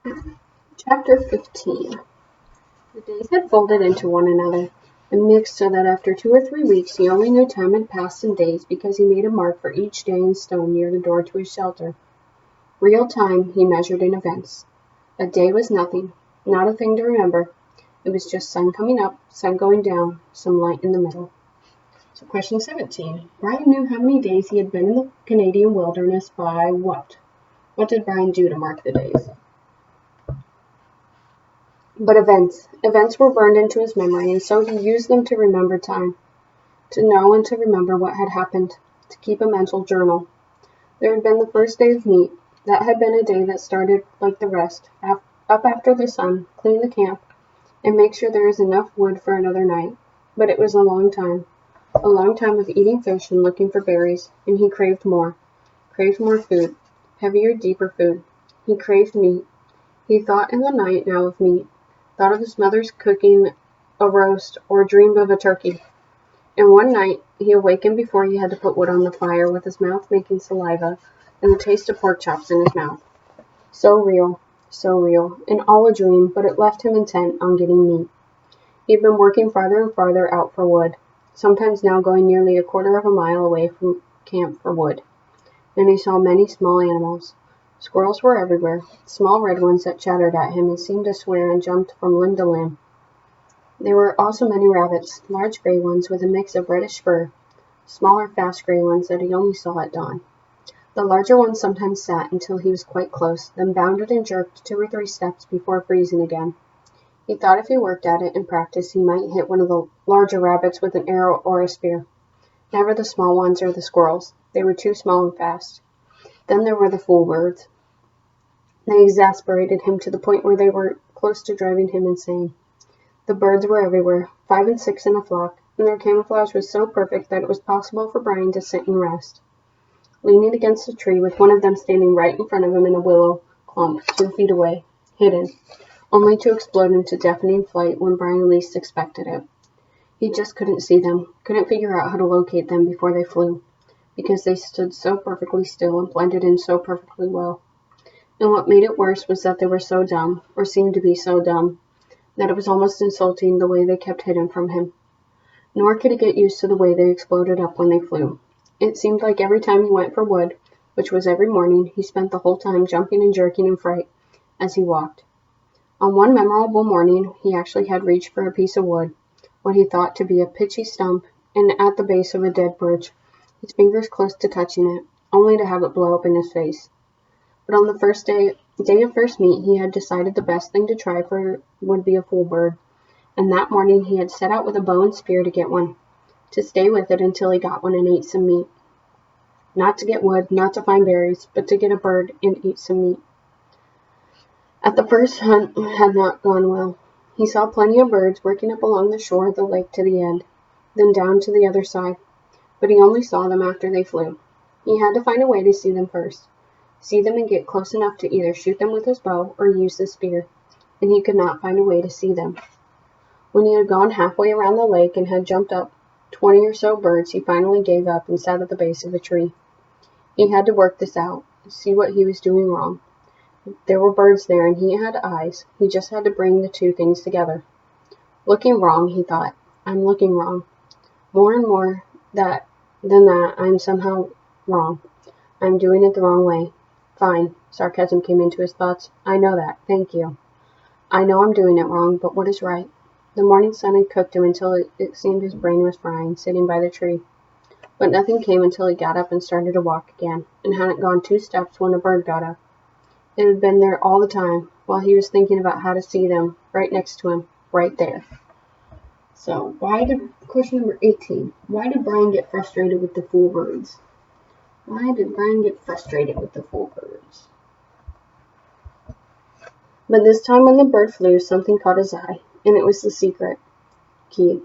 Chapter 15. The days had folded into one another, and mixed so that after 2 or 3 weeks he only knew time had passed in days because he made a mark for each day in stone near the door to his shelter. Real time he measured in events. A day was nothing, not a thing to remember. It was just sun coming up, sun going down, some light in the middle. So question 17. Brian knew how many days he had been in the Canadian wilderness by what? What did Brian do to mark the days? But events were burned into his memory, and so he used them to remember time, to know and to remember what had happened, to keep a mental journal. There had been the first day of meat. That had been a day that started like the rest, up after the sun, clean the camp, and make sure there is enough wood for another night. But it was a long time of eating fish and looking for berries, and he craved more food, heavier, deeper food. He craved meat. He thought in the night now of meat, thought of his mother's cooking a roast, or dreamed of a turkey. And one night he awakened before he had to put wood on the fire, with his mouth making saliva and the taste of pork chops in his mouth. So real, and all a dream, but it left him intent on getting meat. He had been working farther and farther out for wood, sometimes now going nearly a quarter of a mile away from camp for wood. And he saw many small animals. Squirrels were everywhere, small red ones that chattered at him and seemed to swear and jumped from limb to limb. There were also many rabbits, large gray ones with a mix of reddish fur, smaller fast gray ones that he only saw at dawn. The larger ones sometimes sat until he was quite close, then bounded and jerked 2 or 3 steps before freezing again. He thought if he worked at it and practiced, he might hit one of the larger rabbits with an arrow or a spear. Never the small ones or the squirrels. They were too small and fast. Then there were the fool birds. They exasperated him to the point where they were close to driving him insane. The birds were everywhere, 5 and 6 in a flock, and their camouflage was so perfect that it was possible for Brian to sit and rest, leaning against a tree with one of them standing right in front of him in a willow clump 2 feet away, hidden, only to explode into deafening flight when Brian least expected it. He just couldn't see them, couldn't figure out how to locate them before they flew, because they stood so perfectly still and blended in so perfectly well. And what made it worse was that they were so dumb, or seemed to be so dumb, that it was almost insulting the way they kept hidden from him. Nor could he get used to the way they exploded up when they flew. It seemed like every time he went for wood, which was every morning, he spent the whole time jumping and jerking in fright as he walked. On one memorable morning, he actually had reached for a piece of wood, what he thought to be a pitchy stump, and at the base of a dead birch, his fingers close to touching it, only to have it blow up in his face. But on the first day of first meet, he had decided the best thing to try for would be a fool bird, and that morning he had set out with a bow and spear to get one, to stay with it until he got one and ate some meat. Not to get wood, not to find berries, but to get a bird and eat some meat. At the first hunt had not gone well. He saw plenty of birds working up along the shore of the lake to the end, then down to the other side, but he only saw them after they flew. He had to find a way to see them first. See them and get close enough to either shoot them with his bow or use the spear, and he could not find a way to see them. When he had gone halfway around the lake and had jumped up 20 or so birds, he finally gave up and sat at the base of a tree. He had to work this out, see what he was doing wrong. There were birds there, and he had eyes. He just had to bring the 2 things together. Looking wrong, he thought. I'm looking wrong. More and more than that, I'm somehow wrong. I'm doing it the wrong way. Fine. Sarcasm came into his thoughts. I know that. Thank you. I know I'm doing it wrong, but what is right? The morning sun had cooked him until it seemed his brain was frying, sitting by the tree. But nothing came until he got up and started to walk again, and hadn't gone 2 steps when a bird got up. It had been there all the time, while he was thinking about how to see them, right next to him, right there. So, question number 18, why did Brian get frustrated with the fool birds? Why did Brian get frustrated with the fool birds? But this time when the bird flew, something caught his eye, and it was the secret key.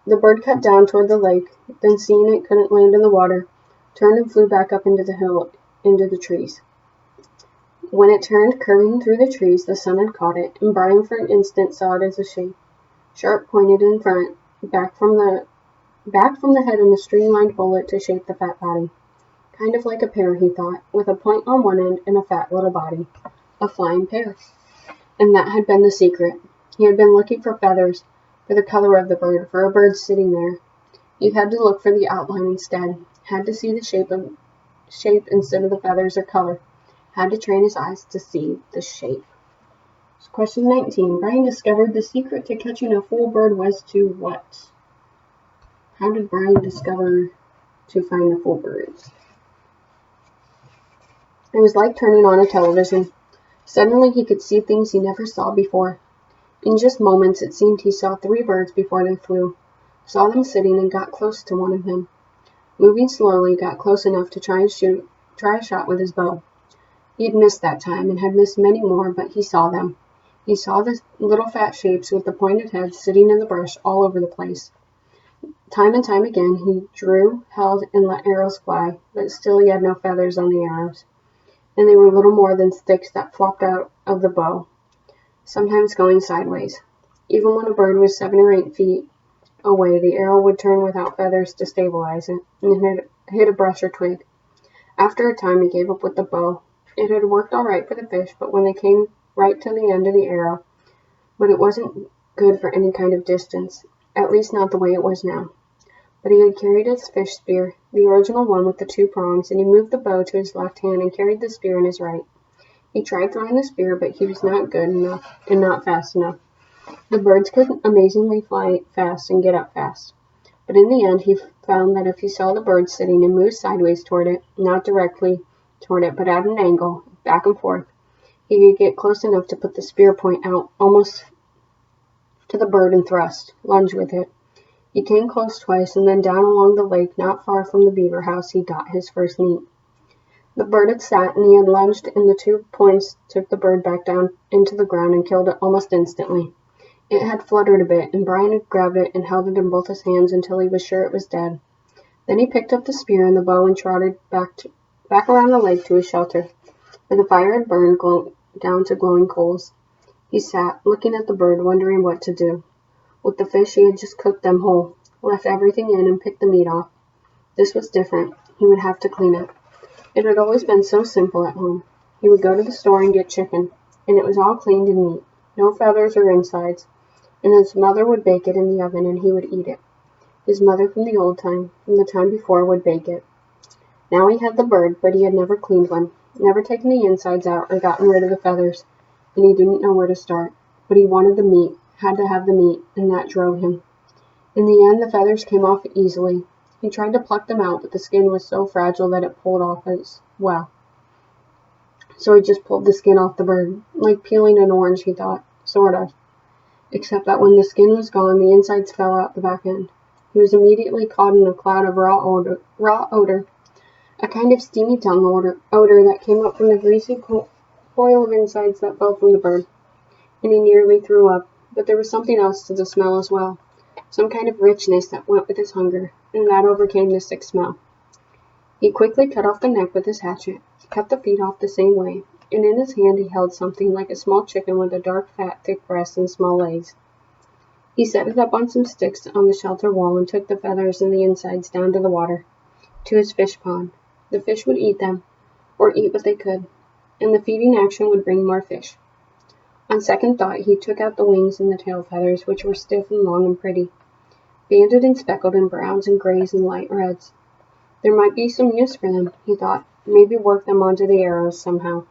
The bird cut down toward the lake, then seeing it couldn't land in the water, turned and flew back up into the hill, into the trees. When it turned, curving through the trees, the sun had caught it, and Brian for an instant saw it as a shape, sharp pointed in front, back from the head in a streamlined bullet to shape the fat body. Kind of like a pear, he thought, with a point on one end and a fat little body. A flying pear. And that had been the secret. He had been looking for feathers, for the color of the bird, for a bird sitting there. He had to look for the outline instead, had to see the shape instead of the feathers or color, had to train his eyes to see the shape. Question 19. Brian discovered the secret to catching a full bird was to what? How did Brian discover to find the full birds? It was like turning on a television. Suddenly he could see things he never saw before. In just moments it seemed he saw 3 birds before they flew, saw them sitting and got close to one of them. Moving slowly, got close enough to try a shot with his bow. He had missed that time and had missed many more, but he saw them. He saw the little fat shapes with the pointed heads sitting in the brush all over the place. Time and time again he drew, held, and let arrows fly, but still he had no feathers on the arrows, and they were little more than sticks that flopped out of the bow, sometimes going sideways. Even when a bird was 7 or 8 feet away, the arrow would turn without feathers to stabilize it, and hit a brush or twig. After a time he gave up with the bow. It had worked all right for the fish, but when they came right to the end of the arrow, but it wasn't good for any kind of distance, at least not the way it was now. But he had carried his fish spear, the original one with the 2 prongs, and he moved the bow to his left hand and carried the spear in his right. He tried throwing the spear, but he was not good enough and not fast enough. The birds could amazingly fly fast and get up fast. But in the end, he found that if he saw the bird sitting and moved sideways toward it, not directly toward it, but at an angle, back and forth, he could get close enough to put the spear point out almost to the bird and thrust, lunge with it. He came close twice, and then down along the lake, not far from the beaver house, he got his first meat. The bird had sat, and he had lunged, and the 2 points took the bird back down into the ground and killed it almost instantly. It had fluttered a bit, and Brian had grabbed it and held it in both his hands until he was sure it was dead. Then he picked up the spear and the bow and trotted back around the lake to his shelter, where the fire had burned down to glowing coals. He sat, looking at the bird, wondering what to do. With the fish, he had just cooked them whole, left everything in, and picked the meat off. This was different. He would have to clean it. It had always been so simple at home. He would go to the store and get chicken, and it was all cleaned and neat, no feathers or insides, and his mother would bake it in the oven and he would eat it. His mother from the time before, would bake it. Now he had the bird, but he had never cleaned one, never taken the insides out or gotten rid of the feathers, and he didn't know where to start. But he wanted the meat, had to have the meat, and that drove him. In the end, the feathers came off easily. He tried to pluck them out, but the skin was so fragile that it pulled off as well. So he just pulled the skin off the bird, like peeling an orange, he thought, sort of. Except that when the skin was gone, the insides fell out the back end. He was immediately caught in a cloud of raw odor, a kind of steamy tongue odor that came up from the greasy coil of insides that fell from the bird, and he nearly threw up. But there was something else to the smell as well, some kind of richness that went with his hunger, and that overcame the sick smell. He quickly cut off the neck with his hatchet, cut the feet off the same way, and in his hand he held something like a small chicken with a dark, fat, thick breast and small legs. He set it up on some sticks on the shelter wall and took the feathers and the insides down to the water, to his fish pond. The fish would eat them, or eat what they could, and the feeding action would bring more fish. On second thought, he took out the wings and the tail feathers, which were stiff and long and pretty, banded and speckled in browns and grays and light reds. There might be some use for them, he thought, maybe work them onto the arrows somehow.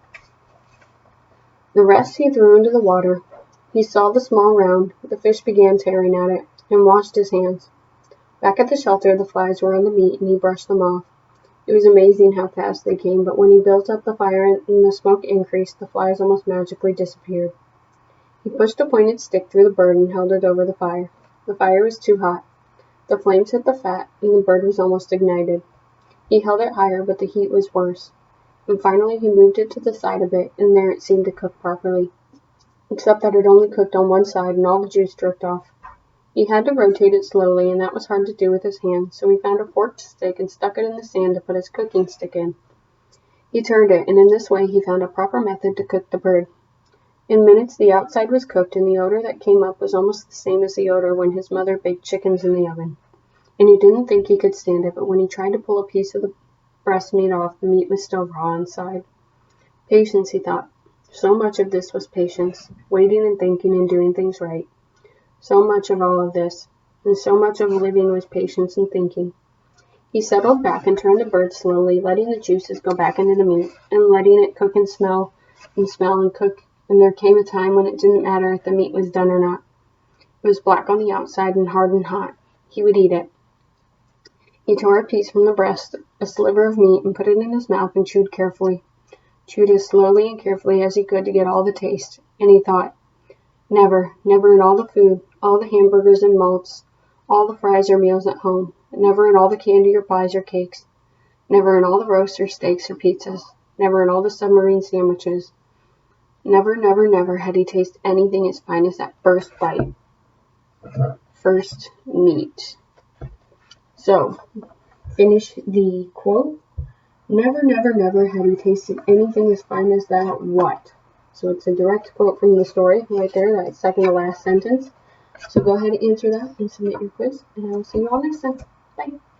The rest he threw into the water. He saw the small round. The fish began tearing at it, and washed his hands. Back at the shelter, the flies were on the meat, and he brushed them off. It was amazing how fast they came, but when he built up the fire and the smoke increased, the flies almost magically disappeared. He pushed a pointed stick through the bird and held it over the fire. The fire was too hot. The flames hit the fat, and the bird was almost ignited. He held it higher, but the heat was worse. And finally he moved it to the side a bit, and there it seemed to cook properly, except that it only cooked on one side and all the juice dripped off. He had to rotate it slowly, and that was hard to do with his hand, so he found a forked stick and stuck it in the sand to put his cooking stick in. He turned it, and in this way he found a proper method to cook the bird. In minutes the outside was cooked, and the odor that came up was almost the same as the odor when his mother baked chickens in the oven. And he didn't think he could stand it, but when he tried to pull a piece of the breast meat off, the meat was still raw inside. Patience, he thought. So much of this was patience, waiting and thinking and doing things right. So much of all of this, and so much of living was patience and thinking. He settled back and turned the bird slowly, letting the juices go back into the meat, and letting it cook and smell and cook, and there came a time when it didn't matter if the meat was done or not. It was black on the outside and hard and hot. He would eat it. He tore a piece from the breast, a sliver of meat, and put it in his mouth and chewed carefully. Chewed as slowly and carefully as he could to get all the taste, and he thought, never, never in all the food, all the hamburgers and malts, all the fries or meals at home, never in all the candy or pies or cakes, never in all the roasts or steaks or pizzas, never in all the submarine sandwiches, never, never, never had he tasted anything as fine as that first bite. First meat. So, finish the quote. Never, never, never had he tasted anything as fine as that what? So it's a direct quote from the story right there, that second to last sentence. So go ahead and answer that and submit your quiz, and I will see you all next time. Bye.